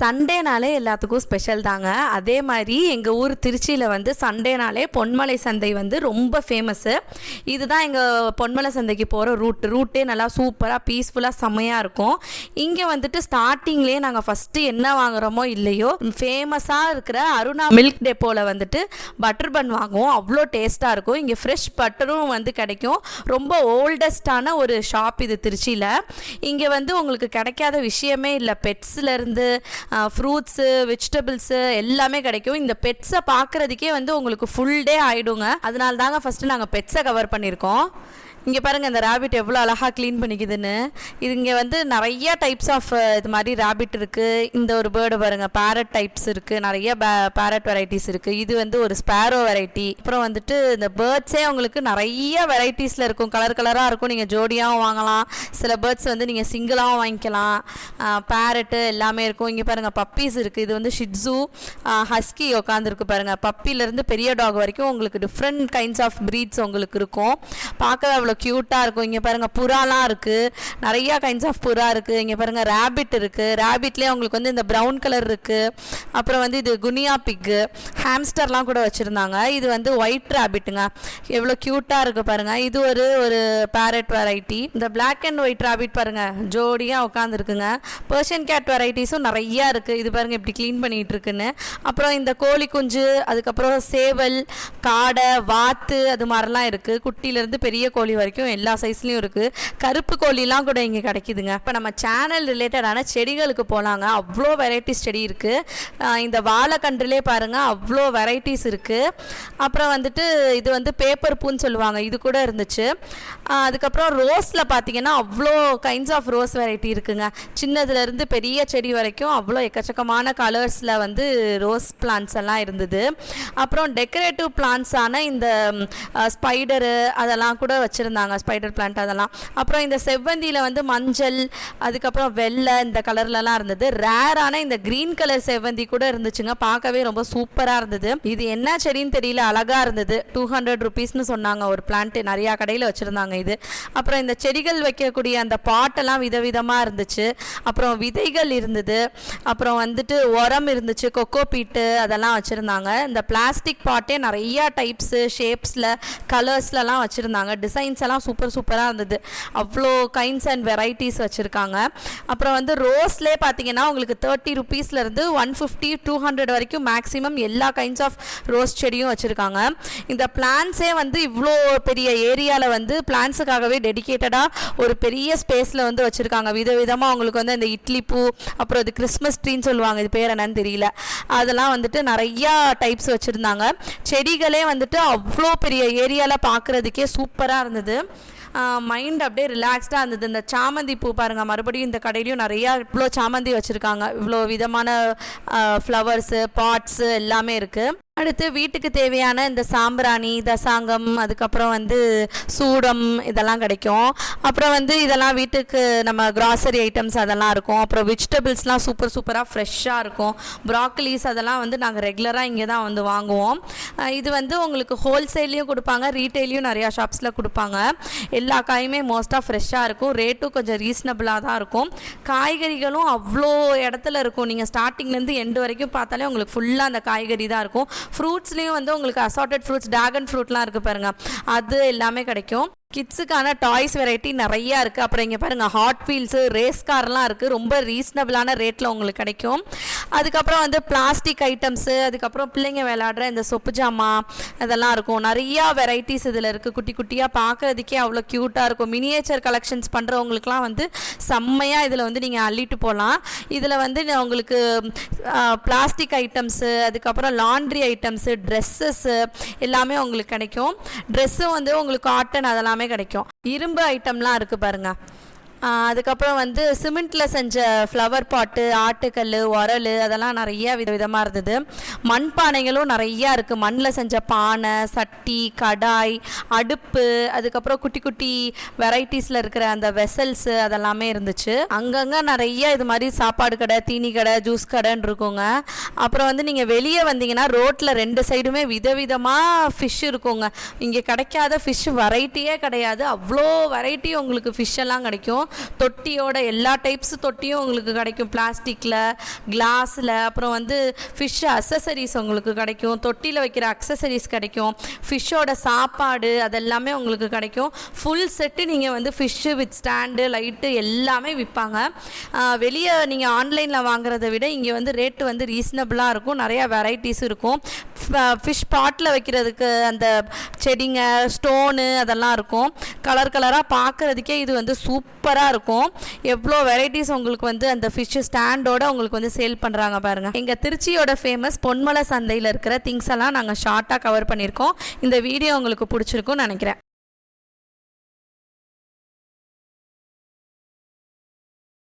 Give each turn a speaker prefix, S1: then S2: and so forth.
S1: சண்டேனாலே எல்லாத்துக்கும் ஸ்பெஷல் தாங்க. அதே மாதிரி எங்கள் ஊர் திருச்சியில் வந்து சண்டேனாலே பொன்மலை சந்தை வந்து ரொம்ப ஃபேமஸ்ஸு. இதுதான் எங்கள் பொன்மலை சந்தைக்கு போகிற ரூட்டே நல்லா சூப்பராக பீஸ்ஃபுல்லாக செம்மையாக இருக்கும். இங்கே வந்துட்டு ஸ்டார்டிங்லேயே நாங்கள் ஃபஸ்ட்டு என்ன வாங்குகிறோமோ இல்லையோ ஃபேமஸாக இருக்கிற அருணா மில்க் டெப்போவில் வந்துட்டு பட்டர் பன் வாங்குவோம். அவ்வளோ டேஸ்ட்டாக இருக்கும். இங்கே ஃப்ரெஷ் பட்டரும் வந்து கிடைக்கும். ரொம்ப ஓல்டஸ்டான ஒரு ஷாப் இது திருச்சியில். இங்கே வந்து உங்களுக்கு கிடைக்காத விஷயமே இல்லை. பெட்ஸ்லேருந்து ஃப்ரூட்ஸு, வெஜிடபிள்ஸு எல்லாமே கிடைக்கும். இந்த பெட்ஸை பார்க்குறதுக்கே வந்து உங்களுக்கு ஃபுல் டே ஆகிடுங்க. அதனால தாங்க ஃபஸ்ட்டு நாங்கள் பெட்ஸை கவர் பண்ணியிருக்கோம். இங்கே பாருங்கள், இந்த ரேபிட் எவ்வளோ அழகாக க்ளீன் பண்ணிக்குதுன்னு. இது இங்கே வந்து நிறைய டைப்ஸ் ஆஃப் இது மாதிரி ரேபிட் இருக்குது. இந்த ஒரு பேர்டு பாருங்கள், பேரட் டைப்ஸ் இருக்குது. நிறைய பேரட் வெரைட்டிஸ் இருக்குது. இது வந்து ஒரு ஸ்பேரோ வெரைட்டி. அப்புறம் வந்துட்டு இந்த பேர்ட்ஸே உங்களுக்கு நிறைய வெரைட்டிஸில் இருக்கும். கலர் கலராக இருக்கும். நீங்கள் ஜோடியாகவும் வாங்கலாம். சில பேர்ட்ஸ் வந்து நீங்கள் சிங்கிளாகவும் வாங்கிக்கலாம். பேரட்டு எல்லாமே இருக்கும். இங்கே பாருங்கள், பப்பீஸ் இருக்குது. இது வந்து ஷிட்ஸு, ஹஸ்கி உட்காந்துருக்கு பாருங்கள். பப்பிலேருந்து பெரிய டாக் வரைக்கும் உங்களுக்கு டிஃப்ரெண்ட் கைண்ட்ஸ் ஆஃப் ப்ரீட்ஸ் உங்களுக்கு இருக்கும். பார்க்கவே அவ்வளோ க்யூட்டாக இருக்கும். இங்கே பாருங்கள், புறாலாம் இருக்குது. நிறையா கைண்ட்ஸ் ஆஃப் புறா இருக்குது. இங்கே பாருங்கள், ரேபிட் இருக்குது. ரேபிட்லேயே உங்களுக்கு வந்து இந்த ப்ரௌன் கலர் இருக்குது. அப்புறம் வந்து இது குனியா பிக்கு, ஹாம்ஸ்டர்லாம் கூட வச்சுருந்தாங்க. இது வந்து ஒயிட் ரேபிட்டுங்க. எவ்வளோ க்யூட்டாக இருக்குது பாருங்கள். இது ஒரு பேரட் வெரைட்டி. இந்த பிளாக் அண்ட் ஒயிட் ரேபிட் பாருங்கள், ஜோடியாக உட்காந்துருக்குங்க. பர்ஷியன் கேட் வெரைட்டிஸும் நிறையா இருக்குது. இது பாருங்கள் இப்படி க்ளீன் பண்ணிகிட்டு இருக்குன்னு. அப்புறம் இந்த கோழி குஞ்சு, அதுக்கப்புறம் சேவல், காடை, வாத்து, அது மாதிரிலாம் இருக்குது. குட்டியிலேருந்து பெரிய கோழி வரைக்கும் எல்லா சைஸ்லையும் இருக்குது. கருப்பு கோழிலாம் கூட இங்கே கிடைக்குதுங்க. இப்போ நம்ம சேனல் ரிலேட்டடான செடிகளுக்கு போகலாங்க. அவ்வளோ வெரைட்டிஸ் செடி இருக்குது. இந்த வாழைக்கன்றுலே பாருங்கள், அவ்வளோ வெரைட்டிஸ் இருக்குது. அப்புறம் வந்துட்டு இது வந்து பேப்பர் பூன்னு சொல்லுவாங்க, இது கூட இருந்துச்சு. அதுக்கப்புறம் ரோஸில் பார்த்தீங்கன்னா அவ்வளோ கைண்ட்ஸ் ஆஃப் ரோஸ் வெரைட்டி இருக்குங்க. சின்னதுலேருந்து பெரிய செடி வரைக்கும் அவ்வளோ எக்கச்சக்கமான கலர்ஸில் வந்து ரோஸ் பிளான்ட்ஸ் எல்லாம் இருந்தது. அப்புறம் டெக்கரேட்டிவ் பிளான்ட்ஸான இந்த ஸ்பைடரு அதெல்லாம் கூட வச்சுருந்தாங்க, ஸ்பைடர் பிளான்ட் அதெல்லாம். அப்புறம் இந்த செவ்வந்தியில் வந்து மஞ்சள், அதுக்கப்புறம் வெள்ளை, இந்த கலர்லலாம் இருந்தது. ரேரான இந்த க்ரீன் கலர் செவ்வந்தி கூட இருந்துச்சுங்க. பார்க்கவே ரொம்ப சூப்பராக இருந்தது. இது என்ன செடின்னு தெரியல, அழகாக இருந்தது. 200 ருபீஸ்னு சொன்னாங்க ஒரு பிளான்ட்டு. நிறையா கடையில் வச்சுருந்தாங்க இது. அப்புறம் இந்த செடிகள் வைக்கக்கூடிய அந்த பாட்டெல்லாம் விதவிதமாக இருந்துச்சு. அப்புறம் விதைகள் இருந்தது. அப்புறம் வந்துட்டு உரம் இருந்துச்சு, கொக்கோ பீட்டு அதெல்லாம் வச்சுருந்தாங்க. இந்த பிளாஸ்டிக் பாட்டே நிறையா டைப்ஸு, ஷேப்ஸில், கலர்ஸ்லலாம் வச்சுருந்தாங்க. டிசைன்ஸ் எல்லாம் சூப்பராக இருந்தது. அவ்வளோ கைண்ட்ஸ் அண்ட் வெரைட்டிஸ் வச்சுருக்காங்க. அப்புறம் வந்து ரோஸ்லேயே பார்த்தீங்கன்னா உங்களுக்கு 30 ருபீஸ்லேருந்து 150, 200 வரைக்கும் மேக்ஸிமம் எல்லா கைண்ட்ஸ் ஆஃப் ரோஸ் செடியும் வச்சுருக்காங்க. இந்த பிளான்ஸே வந்து இவ்வளோ பெரிய ஏரியாவில் வந்து பிளான்ஸுக்காகவே டெடிக்கேட்டடாக ஒரு பெரிய ஸ்பேஸில் வந்து வச்சுருக்காங்க. விதவிதமாக உங்களுக்கு வந்து இந்த இட்லி பூ, அப்புறம் இது கிறிஸ்மஸ் ட்ரீன்னு சொல்லுவாங்க, இது பேர் என்னன்னு தெரியல, அதெல்லாம் வந்துட்டு நிறையா டைப்ஸ் வச்சுருந்தாங்க. செடிகளே வந்துட்டு அவ்வளோ பெரிய ஏரியாவில் பார்க்குறதுக்கே சூப்பராக இருந்தது. மைண்ட் அப்படியே ரிலாக்ஸ்டாக இருந்தது. இந்த சாமந்தி பூ பாருங்கள், மறுபடியும் இந்த கடையிலையும் நிறையா இவ்வளோ சாமந்தி வச்சுருக்காங்க. இவ்வளோ விதமான ஃப்ளவர்ஸு, பாட்ஸு எல்லாமே இருக்குது. அடுத்து வீட்டுக்கு தேவையான இந்த சாம்பிராணி, தசாங்கம், அதுக்கப்புறம் வந்து சூடம் இதெல்லாம் கிடைக்கும். அப்புறம் வந்து இதெல்லாம் வீட்டுக்கு நம்ம கிராசரி ஐட்டம்ஸ் அதெல்லாம் இருக்கும். அப்புறம் வெஜிடபிள்ஸ்லாம் சூப்பராக ஃப்ரெஷ்ஷாக இருக்கும். ப்ராக்கலிஸ் அதெல்லாம் வந்து நாங்கள் ரெகுலராக இங்கே தான் வந்து வாங்குவோம். இது வந்து உங்களுக்கு ஹோல்சேல்லையும் கொடுப்பாங்க, ரீட்டெயிலையும் நிறையா ஷாப்ஸில் கொடுப்பாங்க. எல்லா காயுமே மோஸ்ட்டாக ஃப்ரெஷ்ஷாக இருக்கும். ரேட்டும் கொஞ்சம் ரீசனபிளாக தான் இருக்கும். காய்கறிகளும் அவ்வளோ இடத்துல இருக்கும். நீங்கள் ஸ்டார்டிங்லேருந்து எண்டு வரைக்கும் பார்த்தாலே உங்களுக்கு ஃபுல்லாக அந்த காய்கறி தான் இருக்கும். ஃப்ரூட்ஸ்லேயும் வந்து உங்களுக்கு அசார்ட்டட் ஃப்ரூட்ஸ், ட்ராகன் ஃப்ரூட்லாம் இருக்குது பாருங்கள், அது எல்லாமே கிடைக்கும். கிட்ஸுக்கான டாய்ஸ் வெரைட்டி நிறையா இருக்குது. அப்புறம் இங்கே பாருங்கள், ஹாட் வீல்ஸு, ரேஸ் கார்லாம் இருக்குது. ரொம்ப ரீசனபிளான ரேட்டில் உங்களுக்கு கிடைக்கும். அதுக்கப்புறம் வந்து பிளாஸ்டிக் ஐட்டம்ஸு, அதுக்கப்புறம் பிள்ளைங்க விளையாடுற இந்த சொப்பு ஜாமா அதெல்லாம் இருக்கும். நிறையா வெரைட்டிஸ் இதில் இருக்குது. குட்டி குட்டியாக பார்க்குறதுக்கே அவ்வளோ க்யூட்டாக இருக்கும். மினியேச்சர் கலெக்ஷன்ஸ் பண்ணுறவங்களுக்குலாம் வந்து செம்மையாக இதில் வந்து நீங்கள் அள்ளிட்டு போகலாம். இதில் வந்து உங்களுக்கு பிளாஸ்டிக் ஐட்டம்ஸு, அதுக்கப்புறம் லாண்ட்ரி ஐட்டம்ஸு, ட்ரெஸ்ஸஸ்ஸு எல்லாமே உங்களுக்கு கிடைக்கும். ட்ரெஸ்ஸும் வந்து உங்களுக்கு காட்டன் அதெல்லாமே கிடைக்கும். இரும்பு ஐட்டம்லாம் இருக்குது பாருங்கள். அதுக்கப்புறம் வந்து சிமெண்ட்டில் செஞ்ச ஃப்ளவர் பாட்டு, ஆட்டுக்கல், உரல் அதெல்லாம் நிறையா விதவிதமாக இருந்தது. மண்பானைகளும் நிறையா இருக்குது. மண்ணில் செஞ்ச பானை, சட்டி, கடாய், அடுப்பு, அதுக்கப்புறம் குட்டி குட்டி வெரைட்டிஸில் இருக்கிற அந்த வெசல்ஸு அதெல்லாமே இருந்துச்சு. அங்கங்கே நிறைய இது மாதிரி சாப்பாடு கடை, தீனி கடை, ஜூஸ் கடைன்னு இருக்குங்க. அப்புறம் வந்து நீங்கள் வெளியே வந்தீங்கன்னா ரோட்டில் 2 சைடுமே விதவிதமாக ஃபிஷ் இருக்குங்க. இங்கே கிடைக்காத ஃபிஷ் வெரைட்டியே கிடையாது. அவ்வளோ வெரைட்டி உங்களுக்கு ஃபிஷ் எல்லாம் கிடைக்கும். தொட்டியோட எல்லா டைப்ஸ் தொட்டியும் உங்களுக்கு கிடைக்கும். பிளாஸ்டிக்கில், கிளாஸில், அப்புறம் வந்து ஃபிஷ் அக்சசரிஸ் உங்களுக்கு கிடைக்கும். தொட்டியில் வைக்கிற அக்சசரிஸ் கிடைக்கும். ஃபிஷ்ஷோட சாப்பாடு அதெல்லாமே உங்களுக்கு கிடைக்கும். ஃபுல் செட்டு நீங்கள் வந்து ஃபிஷ்ஷு வித் ஸ்டாண்டு, லைட்டு எல்லாமே விற்பாங்க. வெளியே நீங்கள் ஆன்லைனில் வாங்குறதை விட இங்கே வந்து ரேட்டு வந்து ரீசனபிளாக இருக்கும். நிறையா வெரைட்டிஸ் இருக்கும். ஃபிஷ் பாட்டில் வைக்கிறதுக்கு அந்த செடிங்க, ஸ்டோனு அதெல்லாம் இருக்கும். கலர் கலராக பார்க்குறதுக்கே இது வந்து சூப்பராக இருக்கும். எவ்வளோ வெரைட்டிஸ் உங்களுக்கு வந்து அந்த ஃபிஷ் ஸ்டாண்டோட உங்களுக்கு வந்து சேல் பண்ணுறாங்க பாருங்கள். எங்கள் திருச்சியோட ஃபேமஸ் பொன்மலை சந்தையில் இருக்கிற திங்ஸ் எல்லாம் நாங்கள் ஷார்ட்டாக கவர் பண்ணியிருக்கோம். இந்த வீடியோ உங்களுக்கு பிடிச்சிருக்கும்னு நினைக்கிறேன்.